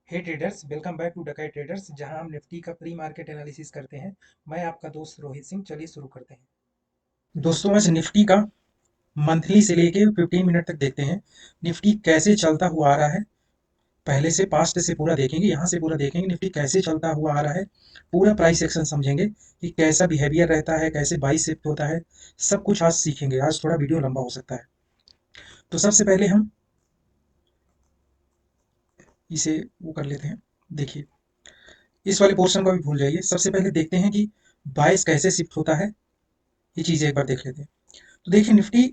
Hey traders, welcome back to Dakait traders, जहां हम Nifty का प्री मार्केट एनालिसिस करते हैं। मैं आपका दोस्त रोहित सिंह। चलिए शुरू करते हैं। दोस्तों, आज निफ्टी का मंथली से लेके 15 मिनट तक देखते हैं। निफ्टी कैसे चलता हुआ आ रहा है। पहले से पास्ट से पूरा देखेंगे, यहाँ से पूरा देखेंगे निफ्टी कैसे चलता हुआ आ रहा है। पूरा प्राइस एक्शन समझेंगे कि कैसा बिहेवियर रहता है, कैसे बाई शिफ्ट होता है। सब कुछ आज सीखेंगे। आज थोड़ा वीडियो लंबा हो सकता है। तो सबसे पहले हम इसे वो कर लेते हैं। देखिए, इस वाले पोर्शन को भी भूल जाइए। सबसे पहले देखते हैं कि बायस कैसे शिफ्ट होता है। ये चीज़ें एक बार देख लेते हैं। तो देखिए निफ्टी,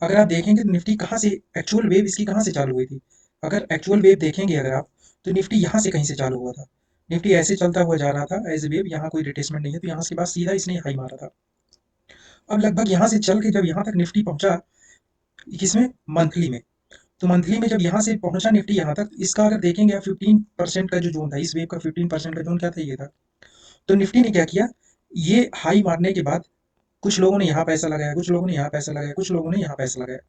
अगर आप देखेंगे तो निफ्टी कहाँ से, एक्चुअल वेव इसकी कहाँ से चालू हुई थी। अगर एक्चुअल वेव देखेंगे अगर आप, तो निफ्टी यहाँ से कहीं से चालू हुआ था। निफ्टी ऐसे चलता हुआ जा रहा था एज ए वेव। यहाँ कोई रिट्रेसमेंट नहीं है, तो यहाँ के बाद सीधा इसने हाई मारा था। अब लगभग यहाँ से चल के जब यहाँ तक निफ्टी पहुंचा, किसमें, मंथली में। तो मंथली में जब यहाँ से पहुंचा निफ्टी यहाँ तक, इसका अगर देखेंगे आप 15% का जो जोन था, इस वेव का 15% का जोन क्या था, ये था। तो निफ्टी ने क्या किया, ये हाई मारने के बाद कुछ लोगों ने यहाँ पैसा लगाया, कुछ लोगों ने यहाँ पैसा लगाया, कुछ लोगों ने यहाँ पैसा लगाया,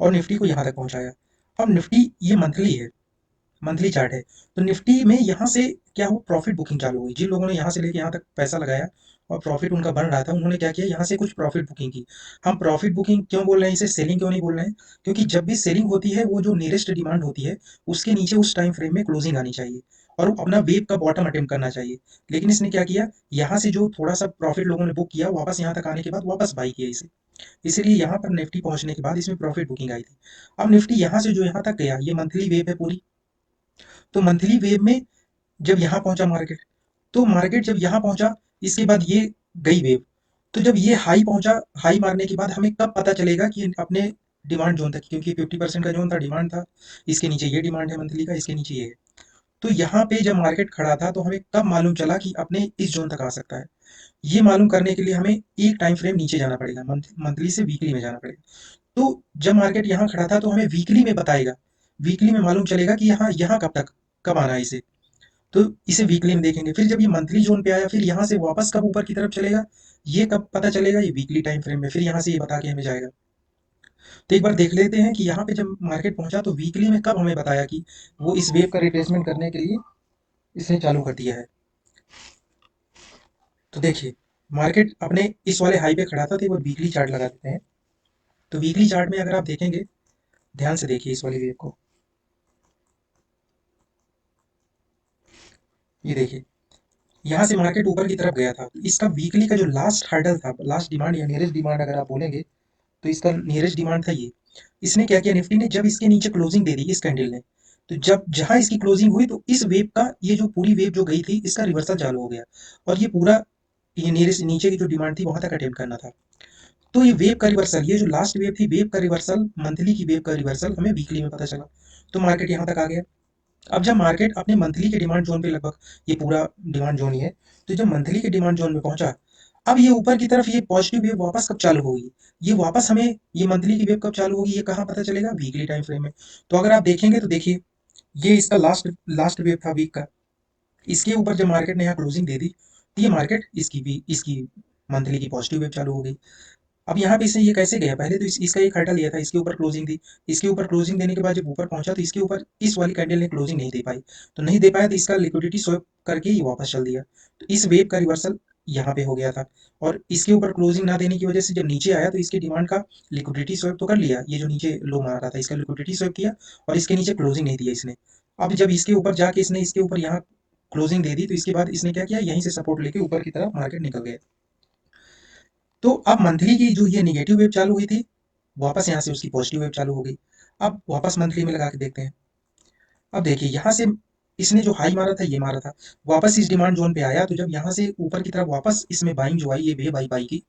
और निफ्टी को यहाँ तक पहुँचाया। अब निफ्टी ये मंथली है, मंथली चार्ट है। तो निफ्टी में यहाँ से क्या हुआ, प्रॉफिट बुकिंग चालू हुई। जिन लोगों ने यहाँ से लेके यहाँ तक पैसा लगाया और प्रॉफिट उनका बन रहा था, उन्होंने क्या किया, यहाँ से कुछ प्रॉफिट बुकिंग की। हम प्रॉफिट बुकिंग क्यों बोल रहे हैं, इसे सेलिंग क्यों नहीं बोल रहे हैं, क्योंकि जब भी सेलिंग होती है, वो जो नियरेस्ट डिमांड होती है उसके नीचे उस टाइम फ्रेम में क्लोजिंग आनी चाहिए और वो अपना वेव का बॉटम अटेम्प्ट करना चाहिए। लेकिन इसने क्या किया, यहाँ से जो थोड़ा सा प्रॉफिट लोगों ने बुक किया, वापस यहाँ तक आने के बाद वापस बाई किया इसे। इसीलिए यहाँ पर निफ्टी पहुंचने के बाद इसमें प्रॉफिट बुकिंग आई थी। अब निफ्टी यहाँ से जो यहाँ तक गया, ये मंथली वेव है पूरी। तो मंथली वेव में जब यहाँ पहुंचा मार्केट, तो मार्केट जब यहाँ पहुंचा, इसके बाद ये गई वेव। तो जब ये हाई पहुंचा, हाई मारने के बाद हमें कब पता चलेगा कि अपने डिमांड जोन तक, क्योंकि 50% का जोन था, डिमांड था। इसके नीचे ये डिमांड है मंथली का, इसके नीचे ये है। तो यहाँ पे जब मार्केट खड़ा था, तो हमें कब मालूम चला कि अपने इस जोन तक आ सकता है। ये मालूम करने के लिए हमें एक टाइम फ्रेम नीचे जाना पड़ेगा, मंथली से वीकली में जाना पड़ेगा। तो जब मार्केट यहाँ खड़ा था, तो हमें वीकली में बताएगा, वीकली में मालूम चलेगा कि यहाँ यहाँ कब तक, कब आना है इसे। तो इसे वीकली में देखेंगे। फिर जब ये मंथली जोन पे आया, फिर यहाँ से वापस कब ऊपर की तरफ चलेगा, ये कब पता चलेगा, ये वीकली टाइम फ्रेम में। फिर यहाँ से ये बता के हमें जाएगा। तो एक बार देख लेते हैं कि यहाँ पे जब मार्केट पहुंचा, तो वीकली में कब हमें बताया कि वो इस वेव का रिप्लेसमेंट करने के लिए इसने चालू कर दिया है। तो देखिए, मार्केट अपने इस वाले हाई पे खड़ा था, तो एक बार वीकली चार्ट लगा देते हैं। तो वीकली चार्ट में अगर आप देखेंगे, ध्यान से देखिए इस वाली वेव को। ये देखिए, यहाँ से मार्केट ऊपर की तरफ गया था। इसका वीकली का जो लास्ट हर्डल था, लास्ट डिमांड या नियरेस्ट डिमांड अगर आप बोलेंगे, तो इसका नियरेस्ट डिमांड था ये। इसने क्या किया, निफ्टी ने जब इसके नीचे क्लोजिंग दे दी इस कैंडल ने, तो जब जहां इसकी क्लोजिंग हुई, तो इस वेव का, ये जो पूरी वेव जो गई थी, इसका रिवर्सल चालू हो गया। और ये पूरा, ये नियरेस्ट नीचे की जो डिमांड थी, वहां तक अटेम्प्ट करना था। तो ये वेव का रिवर्सल, ये जो लास्ट वेव थी, वेव का रिवर्सल, मंथली की वेव का रिवर्सल हमें वीकली में पता चला। तो मार्केट यहाँ तक आ गया। अब जब मार्केट अपने मंथली के डिमांड जोन पे, लगभग ये पूरा डिमांड जोन ही है, तो जब मंथली के डिमांड जोन में पहुंचा, अब ये ऊपर की तरफ, ये पॉजिटिव वेव वापस कब चालू होगी, ये वापस हमें, ये मंथली की वेव कब चालू होगी, ये कहाँ पता चलेगा, वीकली टाइम फ्रेम में। तो अगर आप देखेंगे तो देखिए, ये इसका लास्ट लास्ट वेव था वीक का। इसके ऊपर जब मार्केट ने यहाँ क्लोजिंग दे दी, तो ये मार्केट इसकी भी, इसकी मंथली की पॉजिटिव वेव चालू हो गई। अब यहाँ पे इसने ये कैसे गया, पहले तो इसका एक हटा लिया था, इसके ऊपर क्लोजिंग दी। इसके ऊपर क्लोजिंग देने के बाद जब ऊपर पहुंचा, तो इसके ऊपर इस वाली कैंडल ने क्लोजिंग नहीं दे पाई। तो नहीं दे पाया, तो इसका लिक्विडिटी स्वैप करके ये वापस चल दिया। तो इस वेव का रिवर्सल यहाँ पे हो गया था। और इसके ऊपर क्लोजिंग ना देने की वजह से जब नीचे आया, तो इसके डिमांड का लिक्विडिटी स्वैप तो कर लिया, ये जो नीचे लो मार रहा था, इसका लिक्विडिटी स्वैप किया, और इसके नीचे क्लोजिंग नहीं दिया इसने। अब जब इसके ऊपर जाके इसने इसके ऊपर यहाँ क्लोजिंग दे दी, तो इसके बाद इसने क्या किया, यहीं से सपोर्ट लेके ऊपर की तरफ मार्केट निकल गया। तो अब मंथली की जो ये निगेटिव वेव चालू हुई थी, वापस यहाँ से उसकी पॉजिटिव वेव चालू हो गई। अब वापस मंथली में लगा के देखते हैं। अब देखिए, यहाँ से इसने जो हाई मारा था, ये मारा था, वापस इस डिमांड जोन पे आया। तो जब यहाँ से ऊपर की तरफ वापस इसमें बाइंग जो आई, ये वेव आई बाई की,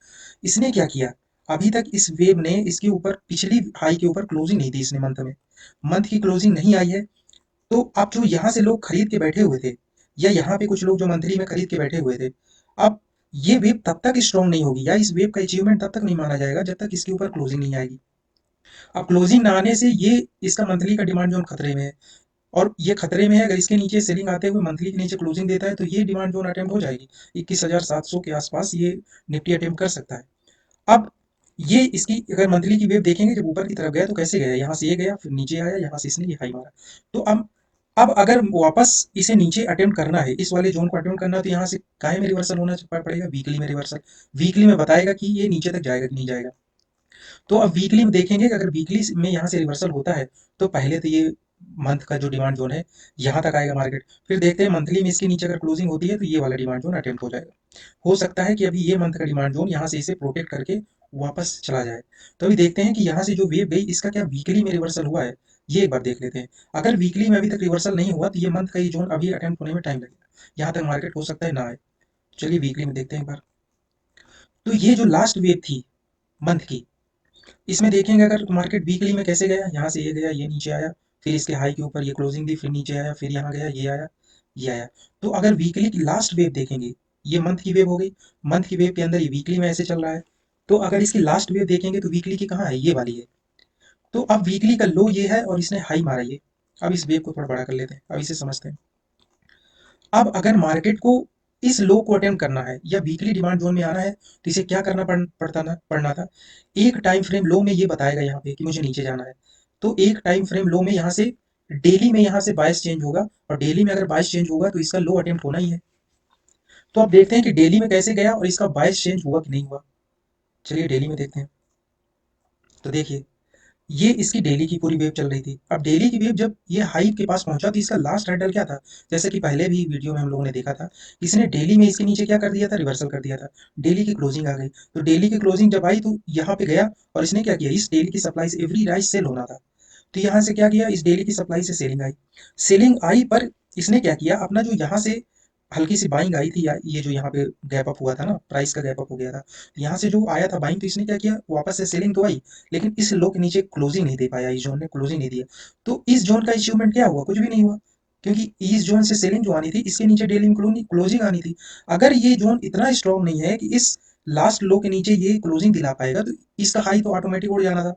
इसने क्या किया, अभी तक इस वेव ने इसके ऊपर, पिछली हाई के ऊपर क्लोजिंग नहीं दी इसने मंथ में, मंथ की क्लोजिंग नहीं आई है। तो अब जो यहाँ से लोग खरीद के बैठे हुए थे, या यहाँ पे कुछ लोग जो मंथली में खरीद के बैठे हुए थे, अब ये वेव तब तक स्ट्रॉन्ग नहीं होगी, या इस वेव का अचीवमेंट तब तक नहीं माना जाएगा, जब तक इसके ऊपर क्लोजिंग नहीं आएगी। अब क्लोजिंग ना आने से ये, इसका मंथली का डिमांड जोन खतरे में है। और ये खतरे में है, अगर इसके नीचे सेलिंग आते हुए मंथली के नीचे क्लोजिंग देता है, तो ये डिमांड जोन अटेम्प्ट हो जाएगी। 21,700 के आसपास ये निफ्टी अटेम्प्ट कर सकता है। अब ये इसकी अगर मंथली की वेव देखेंगे, जब ऊपर की तरफ गया तो कैसे गया, यहाँ से ये गया, फिर नीचे आया, यहाँ से इसने ये हाई मारा। तो अब अब अगर वापस इसे नीचे अटेम्प्ट करना है, इस वाले जोन को अटेम्प्ट करना है, तो यहाँ से काय में रिवर्सल होना पड़ेगा, वीकली में रिवर्सल। वीकली में बताएगा कि ये नीचे तक जाएगा कि नहीं जाएगा। तो अब वीकली में देखेंगे कि अगर वीकली में यहाँ से रिवर्सल होता है, तो पहले तो ये मंथ का जो डिमांड जोन है यहाँ तक आएगा मार्केट। फिर देखते हैं मंथली में इसके नीचे अगर क्लोजिंग होती है तो ये वाला डिमांड जोन अटेम्प्ट हो जाएगा। हो सकता है कि अभी ये मंथ का डिमांड जोन यहाँ से इसे प्रोटेक्ट करके वापस चला जाए। तो अभी देखते हैं कि यहाँ से जो वेव गई इसका क्या वीकली में रिवर्सल हुआ है, ये एक बार देख लेते हैं। अगर वीकली में अभी तक रिवर्सल नहीं हुआ तो ये मंथ का ये जोन अभी अटेम्प्ट होने में टाइम लगेगा, यहाँ तक मार्केट हो सकता है ना आए। चलिए वीकली में देखते हैं एक बार। तो ये जो लास्ट वेव थी मंथ की, इसमें देखेंगे अगर मार्केट वीकली में कैसे गया, यहाँ से ये गया, ये नीचे आया, फिर इसके हाई के ऊपर ये क्लोजिंग दी, फिर नीचे आया, फिर यहाँ गया, ये आया, ये आया। तो अगर वीकली की लास्ट वेव देखेंगे, ये मंथ की वेव हो गई, मंथ की वेव के अंदर ये वीकली में ऐसे चल रहा है। तो अगर इसकी लास्ट वेव देखेंगे तो वीकली की कहाँ है, ये वाली है। तो अब वीकली का लो ये है और इसने हाई मारा ये। अब इस वेव को थोड़ा बड़ा कर लेते हैं, अब इसे समझते हैं। अब अगर मार्केट को इस लो को अटेम्प्ट करना है या वीकली डिमांड जोन में आना है, तो इसे क्या करना पड़ना था। एक टाइम फ्रेम लो में ये बताएगा यहाँ पे कि मुझे नीचे जाना है। तो एक टाइम फ्रेम लो में यहाँ से डेली में यहाँ से बायस चेंज होगा, और डेली में अगर बायस चेंज होगा तो इसका लो अटेम्प्ट होना ही है। तो अब देखते हैं कि डेली में कैसे गया और इसका बायस चेंज हुआ कि नहीं हुआ। चलिए डेली में देखते हैं। तो देखिए, ये इसकी डेली की पूरी वेव चल रही थी। अब डेली की वेव जब ये हाई के पास पहुंचा तो इसका लास्ट हैंडल क्या था, जैसे कि पहले भी वीडियो में हम लोगों ने देखा था, इसने डेली में इसके नीचे क्या कर दिया था, रिवर्सल कर दिया था। डेली की क्लोजिंग आ गई, तो डेली की क्लोजिंग जब आई तो यहाँ पे गया और इसने क्या किया, इस डेली की सप्लाई से एवरी राइस सेल होना था। तो यहाँ से क्या किया, इस डेली की सप्लाई से सेलिंग आई। सेलिंग आई पर इसने क्या किया, अपना जो यहाँ से हल्की सी बाइंग आई थी, या ये जो यहाँ पे गैप अप हुआ था ना, प्राइस का गैप अप हो गया था, तो यहाँ से जो आया था बाइंग, तो इसने क्या किया, वापस से सेलिंग तो आई, लेकिन इस लो के नीचे क्लोजिंग नहीं दे पाया, इस जोन ने क्लोजिंग नहीं दिया। तो इस जोन का अचीवमेंट क्या हुआ, कुछ भी नहीं हुआ, क्योंकि इस जोन से सेलिंग जो आनी थी इसके नीचे डेली में क्लोजिंग आनी थी। अगर ये जोन इतना स्ट्रॉन्ग नहीं है कि इस लास्ट लो के नीचे ये क्लोजिंग दिला पाएगा, तो इसका हाई तो ऑटोमेटिक उड़ जाना था।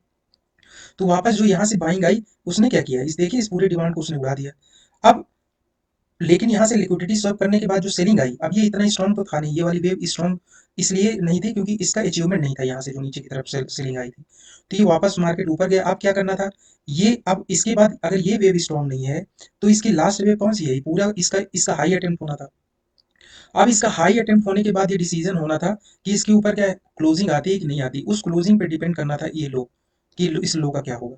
तो वापस जो यहाँ से बाइंग आई, उसने क्या किया, इस देखिए इस पूरे डिमांड को उसने उड़ा दिया। अब लेकिन यहाँ से लिक्विडिटी स्वैप करने के बाद जो सेलिंग आई, अब ये इतना स्ट्रॉन्ग तो था नहीं, ये वाली वेव स्ट्रॉन्ग इसलिए नहीं थी क्योंकि इसका अचीवमेंट नहीं था, यहाँ से जो नीचे की तरफ से सेलिंग आई थी। तो ये वापस मार्केट ऊपर गया। अब क्या करना था, ये अब इसके बाद अगर ये वेव स्ट्रॉन्ग नहीं है तो इसकी लास्ट वेव कौन सी है, पूरा इसका इसका हाई अटेम्प्ट होना था। अब इसका हाई अटेम्प्ट होने के बाद ये डिसीजन होना था कि इसके ऊपर क्या क्लोजिंग आती है कि नहीं आती, उस क्लोजिंग पे डिपेंड करना था ये लो, कि इस लो का क्या होगा।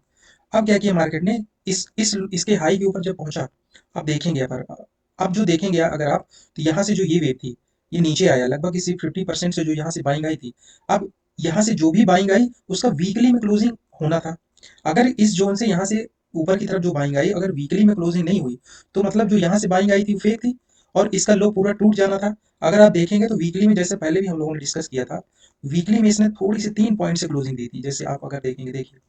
अब क्या किया मार्केट ने, इस इसके हाई के ऊपर जब पहुंचा, अब देखेंगे अब जो देखेंगे अगर आप, तो यहाँ से जो ये वेव थी, ये नीचे आया लगभग इसी 50% से जो यहाँ से बाइंग आई थी। अब यहाँ से जो भी बाइंग आई उसका वीकली में क्लोजिंग होना था। अगर इस जोन से यहाँ से ऊपर की तरफ जो बाइंग आई अगर वीकली में क्लोजिंग नहीं हुई, तो मतलब जो यहाँ से बाइंग आई थी वो फेक थी और इसका लो पूरा टूट जाना था। अगर आप देखेंगे तो वीकली में, जैसे पहले भी हम लोगों ने डिस्कस किया था, वीकली में इसने थोड़ी सी 3 पॉइंट से क्लोजिंग दी थी। जैसे आप अगर देखेंगे, देखिए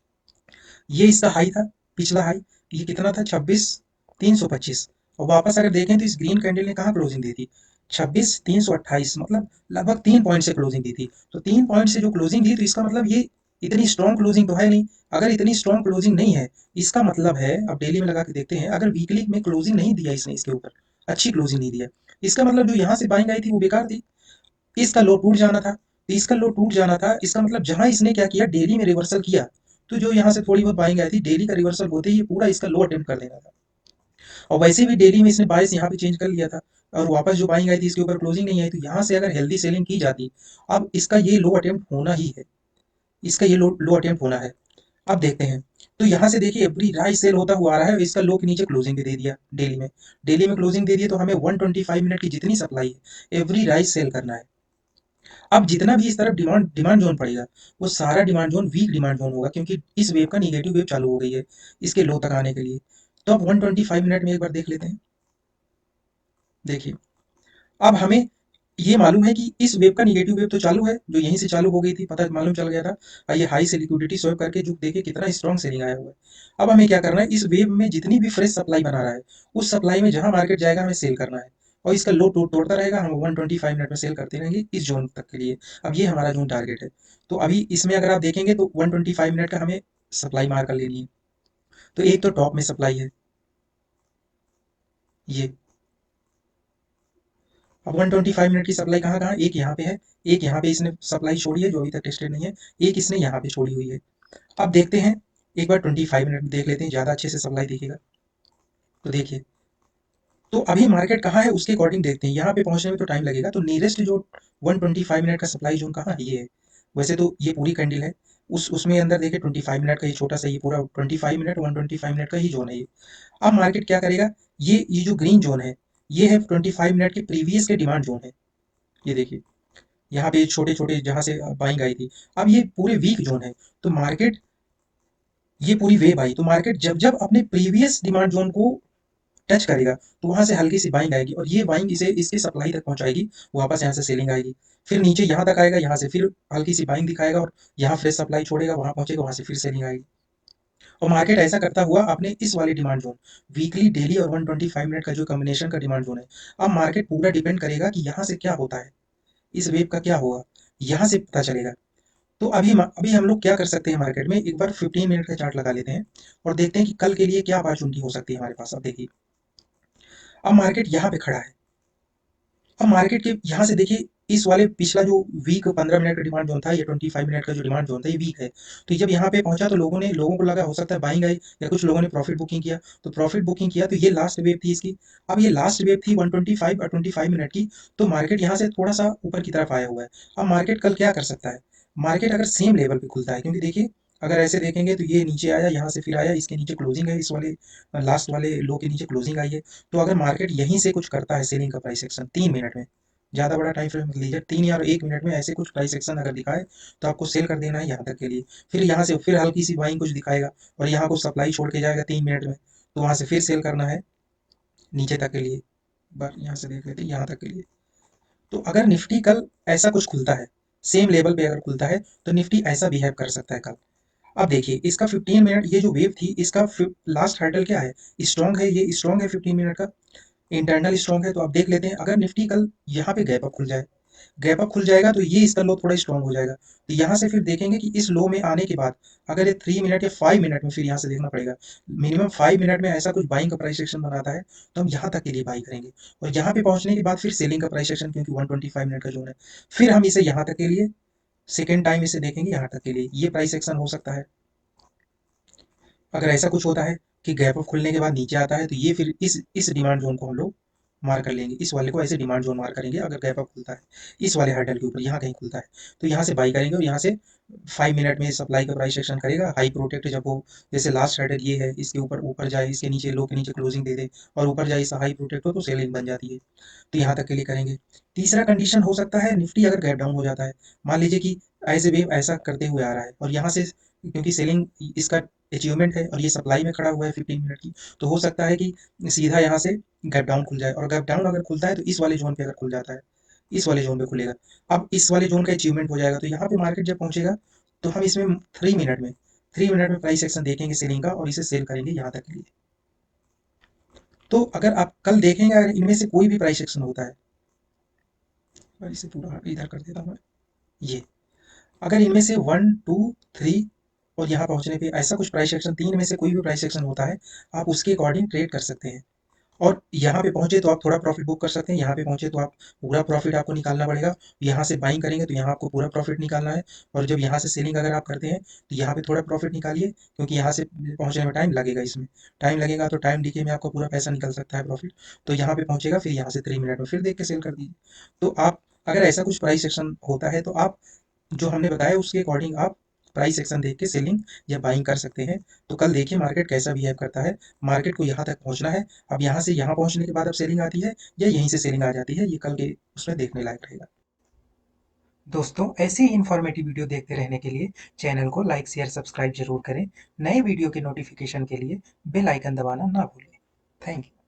ये इसका हाई था, पिछला हाई, ये कितना था, 26,325। और वापस अगर देखें तो इस ग्रीन कैंडल ने कहाँ क्लोजिंग दी थी, 26,328, मतलब लगभग 3 पॉइंट से क्लोजिंग दी थी। तो 3 पॉइंट से जो क्लोजिंग दी तो इसका मतलब ये इतनी स्ट्रॉन्ग क्लोजिंग तो है नहीं। अगर इतनी स्ट्रॉन्ग क्लोजिंग नहीं है, इसका मतलब है, अब डेली में लगा के देखते हैं, अगर वीकली में क्लोजिंग नहीं दिया इसने इसके ऊपर, अच्छी क्लोजिंग नहीं दिया, इसका मतलब जो यहाँ से बाइंग आई थी वो बेकार थी, इसका लो टूट जाना था। तो इसका लो टूट जाना था, इसका मतलब जहां इसने क्या किया, डेली में रिवर्सल किया, तो जो यहाँ से थोड़ी बहुत बाइंग आई थी, डेली का रिवर्सल होते ही ये पूरा इसका लो अटेम्प्ट कर देना था। और वैसे भी डेली में इसने बायस यहाँ पे चेंज कर लिया था, और वापस जो बाइंग आई थी इसके ऊपर क्लोजिंग नहीं आई, तो यहाँ से अगर हेल्दी सेलिंग की जाती, अब इसका ये लो अटेम्प्ट होना ही है, इसका ये लो अटेम्प्ट होना है। अब देखते हैं, तो यहाँ से देखिए एवरी राइस सेल होता हुआ आ रहा है, इसका लो के नीचे क्लोजिंग भी दे दिया डेली में। डेली में क्लोजिंग दे दिया तो हमें 125 मिनट की जितनी सप्लाई है एवरी राइस सेल करना है। अब जितना भी इस तरफ डिमांड डिमांड जोन पड़ेगा, वो सारा demand zone weak demand zone होगा, क्योंकि इस वेव का निगेटिव वेव चालू हो गई है इसके लो तक आने के लिए। तो अब 125 मिनट में एक बार देख लेते हैं। देखिए, अब हमें ये मालूम है कि इस वेव का निगेटिव वेव तो चालू है, जो यहीं से चालू हो गई थी, पता मालूम चल गया था। ये हाई से लिक्विडिटी स्वैप करके जो देखिए कितना स्ट्रॉन्ग सेलिंग आया हुआ है। अब हमें क्या करना है, इस वेव में जितनी भी फ्रेश सप्लाई बना रहा है, उस सप्लाई में जहां मार्केट जाएगा हमें सेल करना है, और इसका लो तोड़ता रहेगा, हम 125 मिनट में सेल करते रहेंगे इस जोन तक के लिए। अब ये हमारा जोन टारगेट है। तो अभी इसमें अगर आप देखेंगे तो 125 मिनट का हमें सप्लाई मार कर लेनी है। तो एक तो टॉप में सप्लाई है ये। अब 125 मिनट की सप्लाई कहाँ कहाँ, एक यहाँ पे है, एक यहाँ पे इसने सप्लाई छोड़ी है जो अभी तक टेस्टेड नहीं है, एक इसने यहाँ पे छोड़ी हुई है। अब देखते हैं, एक बार 25 मिनट में देख लेते हैं, ज़्यादा अच्छे से सप्लाई दिखेगा। तो देखिए, तो अभी मार्केट कहाँ है उसके अकॉर्डिंग देखते हैं, यहाँ पे पहुंचने में तो टाइम लगेगा। तो नियरेस्ट जो 125 मिनट का सप्लाई जोन कहाँ है, ये है। वैसे तो ये पूरी कैंडल है, उस उसमें अंदर देखिए 25 मिनट का ये छोटा सा, ये पूरा 25 मिनट 125 मिनट का ही जोन है ये। अब मार्केट क्या करेगा, ये जो ग्रीन जोन है, ये है 25 मिनट के प्रीवियस के डिमांड जोन है। ये देखिए यहाँ पे छोटे छोटे जहाँ से बाइंग आई थी। अब ये पूरे वीक जोन है, तो मार्केट, ये पूरी वेव आई, तो मार्केट जब जब अपने प्रीवियस डिमांड जोन को टच करेगा तो वहां से हल्की सी बाइंग आएगी, और ये बाइंग इसे इसके सप्लाई तक पहुंचाएगी। वापस यहाँ से सेलिंग आएगी, फिर नीचे यहाँ तक आएगा, यहाँ से फिर हल्की सी बाइंग दिखाएगा, और यहाँ फ्रेश सप्लाई छोड़ेगा, वहां पहुंचेगा, वहां से फिर सेलिंग आएगी। और मार्केट ऐसा करता हुआ अपने इस वाले डिमांड जोन, वीकली डेली और 125 मिनट का जो कॉम्बिनेशन का डिमांड जोन है, अब मार्केट पूरा डिपेंड करेगा कि यहाँ से क्या होता है, इस वेव का क्या होगा, यहाँ से पता चलेगा। तो अभी हम लोग क्या कर सकते हैं, मार्केट में एक बार 15 मिनट का चार्ट लगा लेते हैं और देखते हैं कि कल के लिए क्या अपॉर्चुनिटी हो सकती है हमारे पास। अब देखिए, अब मार्केट यहाँ पे खड़ा है। अब मार्केट के यहाँ से देखिए, इस वाले पिछला जो वीक 15 मिनट का डिमांड जोन था, ये 25 मिनट का जो डिमांड जोन था, ये वीक है। तो जब यहाँ पे पहुंचा तो लोगों को लगा हो सकता है बाइंग आई, या कुछ लोगों ने प्रॉफिट बुकिंग किया, तो प्रॉफिट बुकिंग किया, तो ये लास्ट वेव थी इसकी। अब ये लास्ट वेव थी 125 और 25 मिनट की। तो मार्केट यहाँ से थोड़ा सा ऊपर की तरफ आया हुआ है। अब मार्केट कल क्या कर सकता है, मार्केट अगर सेम लेवल पे खुलता है, क्योंकि देखिए अगर ऐसे देखेंगे तो ये नीचे आया, यहाँ से फिर आया, इसके नीचे क्लोजिंग है, इस वाले लास्ट वाले लो के नीचे क्लोजिंग आई है। तो अगर मार्केट यहीं से कुछ करता है सेलिंग का प्राइस एक्शन 3 मिनट में, ज़्यादा बड़ा टाइम फ्रेम मत लीजिए, 3 या 1 मिनट में ऐसे कुछ प्राइस एक्शन अगर दिखाए, तो आपको सेल कर देना है यहाँ तक के लिए। फिर यहाँ से फिर हल्की सी बाइंग कुछ दिखाएगा, और यहाँ कुछ सप्लाई छोड़ के जाएगा 3 मिनट में, तो वहाँ से फिर सेल करना है नीचे तक के लिए। बार यहाँ से देख लेते हैं यहाँ तक के लिए। तो अगर निफ्टी कल ऐसा कुछ खुलता है, सेम लेवल पे अगर खुलता है, तो निफ्टी ऐसा बिहेव कर सकता है कल। अब देखिए इसका 15 मिनट, ये जो वेव थी इसका लास्ट हर्डल क्या है, स्ट्रॉन्ग है, ये स्ट्रॉन्ग है 15 मिनट का, इंटरनल स्ट्रॉन्ग है। तो आप देख लेते हैं, अगर निफ्टी कल यहाँ पे गैप अप खुल जाए, गैप अप खुल जाएगा, तो ये इसका लो थोड़ा स्ट्रॉन्ग हो जाएगा। तो यहाँ से फिर देखेंगे कि इस लो में आने के बाद अगर ये 3 मिनट या 5 मिनट में, फिर यहाँ से देखना पड़ेगा, मिनिमम 5 मिनट में ऐसा कुछ बाइंग का प्राइस एक्शन बनाता है, तो हम यहाँ तक के लिए बाई करेंगे। और यहाँ पे पहुंचने के बाद फिर सेलिंग का प्राइस एक्शन, क्योंकि 125 मिनट का जोन है, फिर हम इसे यहाँ तक के लिए सेकेंड टाइम इसे देखेंगे, यहाँ तक के लिए ये प्राइस एक्शन हो सकता है। अगर ऐसा कुछ होता है कि गैप अप खुलने के बाद नीचे आता है, तो ये फिर इस डिमांड जोन को हम लोग मार कर लेंगे, इस वाले को ऐसे डिमांड जोन मार करेंगे। अगर गैप अप खुलता है इस वाले हर्डल के ऊपर, यहाँ कहीं खुलता है, तो यहाँ से बाई करेंगे, और यहाँ से 5 मिनट में सप्लाई का प्राइस एक्शन करेगा, हाई प्रोटेक्ट जब वो, जैसे लास्ट हर्डल ये है, इसके ऊपर ऊपर जाए, इसके नीचे लो के नीचे क्लोजिंग दे दे, और ऊपर जाए, इसका हाई प्रोटेक्ट हो, तो सेलिंग बन जाती है। तो यहाँ तक के लिए करेंगे। तीसरा कंडीशन हो सकता है, निफ्टी अगर गैप डाउन हो जाता है, मान लीजिए कि ऐसे वेव ऐसा करते हुए आ रहा है, और यहाँ से क्योंकि सेलिंग इसका अचीवमेंट है, और ये सप्लाई में खड़ा हुआ है 15 मिनट की, तो हो सकता है कि सीधा यहाँ से गैप डाउन खुल जाए, और गैप डाउन अगर खुलता है तो इस वाले जोन पे अगर खुल जाता है, इस वाले जोन पे खुलेगा। अब इस वाले जोन का अचीवमेंट हो जाएगा, तो यहाँ पे मार्केट जब पहुंचेगा, तो हम इसमें 3 मिनट में प्राइस एक्शन देखेंगे सेलिंग का, और इसे सेल करेंगे यहाँ तक के लिए। तो अगर आप कल देखेंगे, अगर इनमें से कोई भी प्राइस एक्शन होता है, और इसे पूरा इधर कर देता हूँ मैं, ये अगर इनमें से 1 2 3 और यहाँ पहुँचने पे ऐसा कुछ प्राइस एक्शन, तीन में से कोई भी प्राइस एक्शन होता है, आप उसके अकॉर्डिंग ट्रेड कर सकते हैं। और यहाँ पे पहुंचे तो आप थोड़ा प्रॉफिट बुक कर सकते हैं, यहाँ पे पहुंचे तो आप पूरा प्रॉफिट आपको निकालना पड़ेगा। यहाँ से बाइंग करेंगे तो यहाँ आपको पूरा प्रॉफिट निकालना है, और जब यहाँ से सेलिंग अगर आप करते हैं, तो यहाँ पे थोड़ा प्रॉफिट निकालिए, क्योंकि यहाँ से पहुंचने में टाइम लगेगा, इसमें टाइम लगेगा, तो टाइम डीके में आपको पूरा पैसा निकल सकता है प्रॉफिट। तो यहाँ पे पहुंचेगा, फिर यहाँ से 3 मिनट में फिर देख के सेल कर दीजिए। तो आप, अगर ऐसा कुछ प्राइस सेक्शन होता है, तो आप जो हमने बताया उसके अकॉर्डिंग आप प्राइस सेक्शन देख के सेलिंग या बाइंग कर सकते हैं। तो कल देखिए मार्केट कैसा बिहेव करता है। मार्केट को यहाँ तक पहुँचना है, अब यहाँ से यहाँ पहुँचने के बाद अब सेलिंग आती है या यहीं से सेलिंग आ जाती है, ये कल के उसमें देखने लायक रहेगा। दोस्तों, ऐसी ही इन्फॉर्मेटिव वीडियो देखते रहने के लिए चैनल को लाइक शेयर सब्सक्राइब जरूर करें। नए वीडियो के नोटिफिकेशन के लिए बेल आइकन दबाना ना भूलें। Thank you.